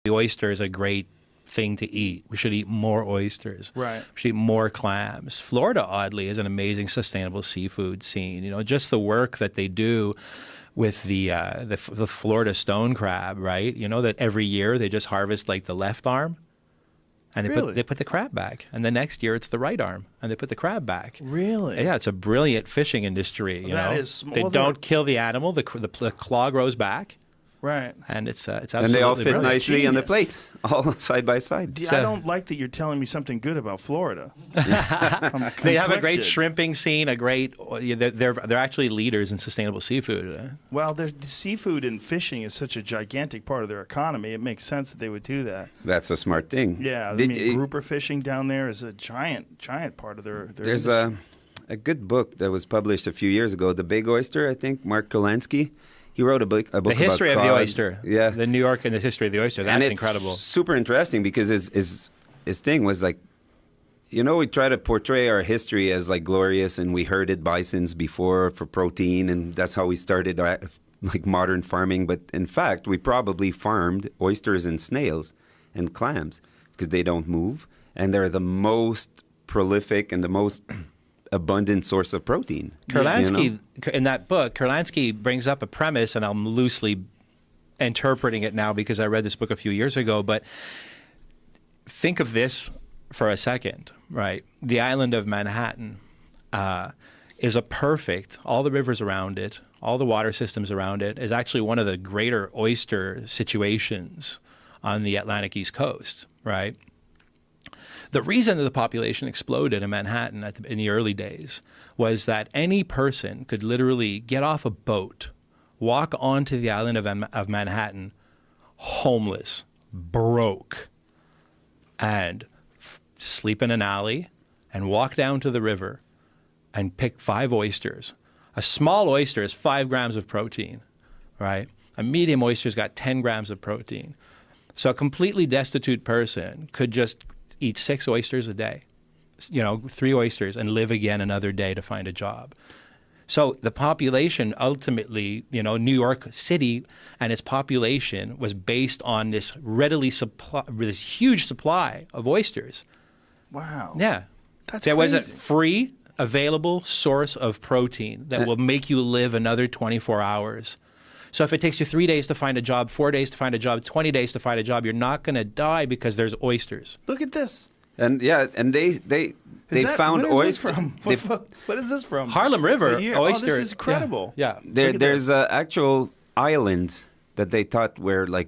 The oyster is a great thing to eat. We should eat more oysters. Right. We should eat more clams. Florida, oddly, is an amazing sustainable seafood scene. You know, just the work that they do with the Florida stone crab, right? You know, that every year they just harvest like the left arm. And they put the crab back. And the next year it's the right arm. And they put the crab back. Really? Yeah, it's a brilliant fishing industry. You know? They well, don't kill the animal. The claw grows back. Right. And it's absolutely and they all fit brilliant. nicely on the plate, all side by side. I don't like that you're telling me something good about Florida. They have a great shrimping scene, they're actually leaders in sustainable seafood. Well, the seafood and fishing is such a gigantic part of their economy. It makes sense that they would do that. That's a smart thing. Yeah, grouper fishing down there is a giant part of their There's industry. a good book that was published a few years ago, The Big Oyster, I think, Mark Kurlansky. He wrote a book The history about of the cod. oyster. Yeah. The New York and the history of the oyster. That's and it's incredible. Super interesting because his thing was like, you know, we try to portray our history as like glorious and we herded bisons before for protein and that's how we started like modern farming. But in fact, we probably farmed oysters and snails and clams because they don't move and they're the most prolific and the most abundant source of protein. Kurlansky, in that book, Kurlansky brings up a premise, and I'm loosely interpreting it now because I read this book a few years ago, but think of this for a second, right? The island of Manhattan is all the rivers around it, all the water systems around it, is actually one of the greater oyster situations on the Atlantic East Coast, right? The reason that the population exploded in Manhattan in the early days was that any person could literally get off a boat, walk onto the island of Manhattan, homeless, broke, and sleep in an alley and walk down to the river and pick 5 oysters. A small oyster is 5 grams of protein, right? A medium oyster's got 10 grams of protein. So a completely destitute person could just eat 6 oysters a day, 3 oysters, and live again another day to find a job. So the population ultimately, New York City and its population was based on this this huge supply of oysters. Wow. Yeah. There was a free, available source of protein that will make you live another 24 hours. So if it takes you 3 days to find a job, 4 days to find a job, 20 days to find a job, you're not going to die because there's oysters. Look at this. And they found oysters. What is this from? Harlem River oyster. Oh, this is incredible. Yeah. There's actual islands that they thought were like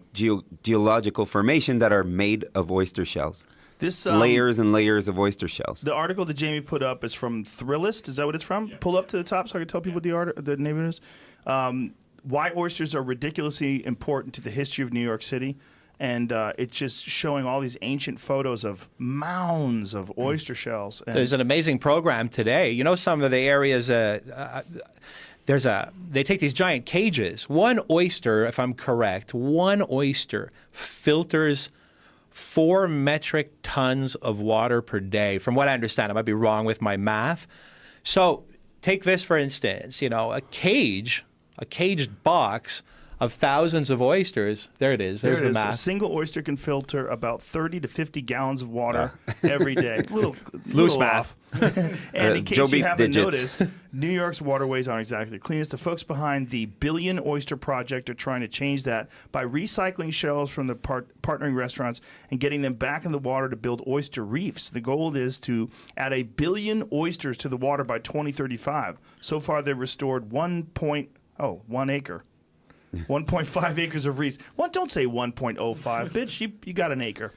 geological formation that are made of oyster shells. This layers and layers of oyster shells. The article that Jamie put up is from Thrillist. Is that what it's from? Yeah. Pull up to the top so I can tell people what the name of it is. Why oysters are ridiculously important to the history of New York City. And it's just showing all these ancient photos of mounds of oyster shells. And there's an amazing program today. Some of the areas, they take these giant cages. One oyster, if I'm correct, filters 4 metric tons of water per day. From what I understand, I might be wrong with my math. So take this, for instance, a caged box of thousands of oysters. There it is. There's the math. A single oyster can filter about 30 to 50 gallons of water every day. Loose math. And in case you haven't noticed, New York's waterways aren't exactly the cleanest. The folks behind the Billion Oyster Project are trying to change that by recycling shells from the partnering restaurants and getting them back in the water to build oyster reefs. The goal is to add 1 billion oysters to the water by 2035. So far, they've restored 1 acre. 1.5 acres of reefs. Well, don't say 1.05, bitch. You got an acre.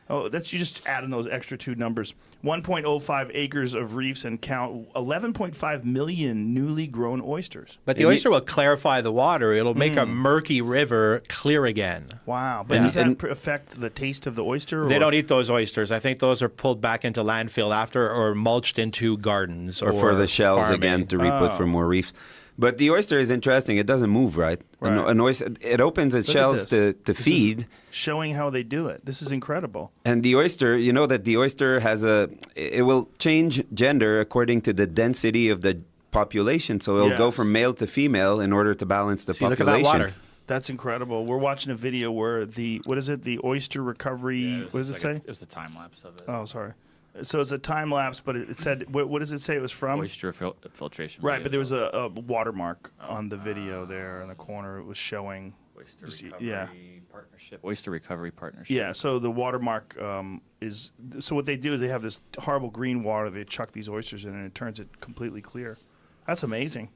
Oh, you just adding those extra 2 numbers. 1.05 acres of reefs and count 11.5 million newly grown oysters. But the oyster will clarify the water. It'll make a murky river clear again. Wow. But does that affect the taste of the oyster? They don't eat those oysters. I think those are pulled back into landfill after or mulched into gardens. Or for the shells farming. Again to re-put for more reefs. But the oyster is interesting. It doesn't move, right? An oyster, it opens its shells to feed. Showing how they do it. This is incredible. And the oyster, that the oyster it will change gender according to the density of the population. So it'll go from male to female in order to balance the population. Look at that water. That's incredible. We're watching a video where the oyster recovery. What does it say? It was a time lapse of it. Oh, sorry. So it's a time lapse, but it said what does it say it was from? Oyster filtration. Right, but there was a watermark on the video there in the corner. It was showing. Oyster recovery partnership. Oyster recovery partnership. Yeah. So the watermark is. So what they do is they have this horrible green water. They chuck these oysters in, and it turns it completely clear. That's amazing.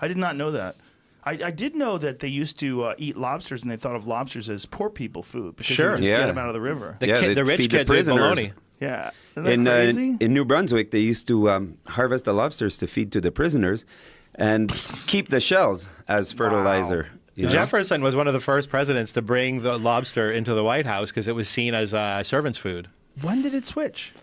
I did not know that. I did know that they used to eat lobsters, and they thought of lobsters as poor people food because they would just get them out of the river. The rich kids ate bologna. Yeah. Isn't that crazy? In New Brunswick, they used to harvest the lobsters to feed to the prisoners and keep the shells as fertilizer. Wow. Jefferson was one of the first presidents to bring the lobster into the White House because it was seen as servant's food. When did it switch?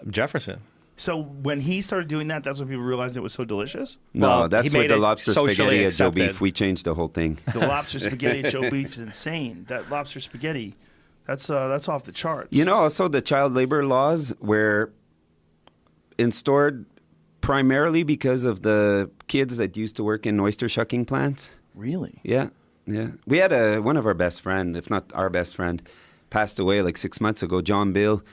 Jefferson. So when he started doing that, that's when people realized it was so delicious? No, Well, that's he with made the it lobster socially spaghetti at Joe accepted. Beef. We changed the whole thing. The lobster spaghetti at Joe Beef is insane. That lobster spaghetti, that's off the charts. You know, also the child labor laws were instaured primarily because of the kids that used to work in oyster shucking plants. Really? Yeah, yeah. We had one of our best friend, if not our best friend, passed away like 6 months ago, John Bill.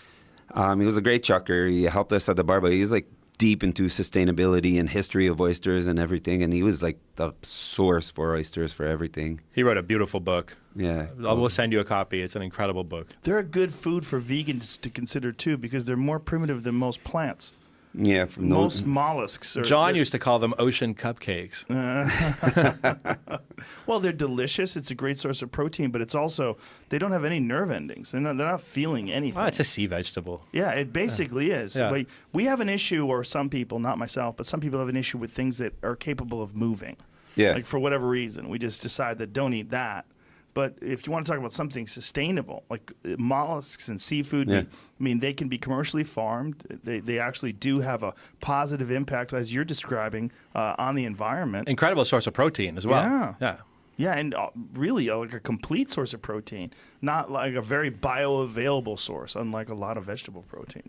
He was a great chucker. He helped us at the bar, but he's like deep into sustainability and history of oysters and everything. And he was like the source for oysters for everything. He wrote a beautiful book. Yeah. We'll send you a copy. It's an incredible book. They're a good food for vegans to consider, too, because they're more primitive than most plants. Yeah. Most mollusks. John used to call them ocean cupcakes. Well, they're delicious. It's a great source of protein, but it's also, they don't have any nerve endings. They're not feeling anything. Well, it's a sea vegetable. Yeah, it basically is. Yeah. Like, we have an issue, or some people, not myself, but some people have an issue with things that are capable of moving. Yeah. Like, for whatever reason, we just decide that don't eat that. But if you want to talk about something sustainable, like mollusks and seafood, Yeah. I mean, they can be commercially farmed. They actually do have a positive impact, as you're describing, on the environment. Incredible source of protein as well. Yeah. Yeah. Yeah, and really like a complete source of protein, not like a very bioavailable source, unlike a lot of vegetable proteins.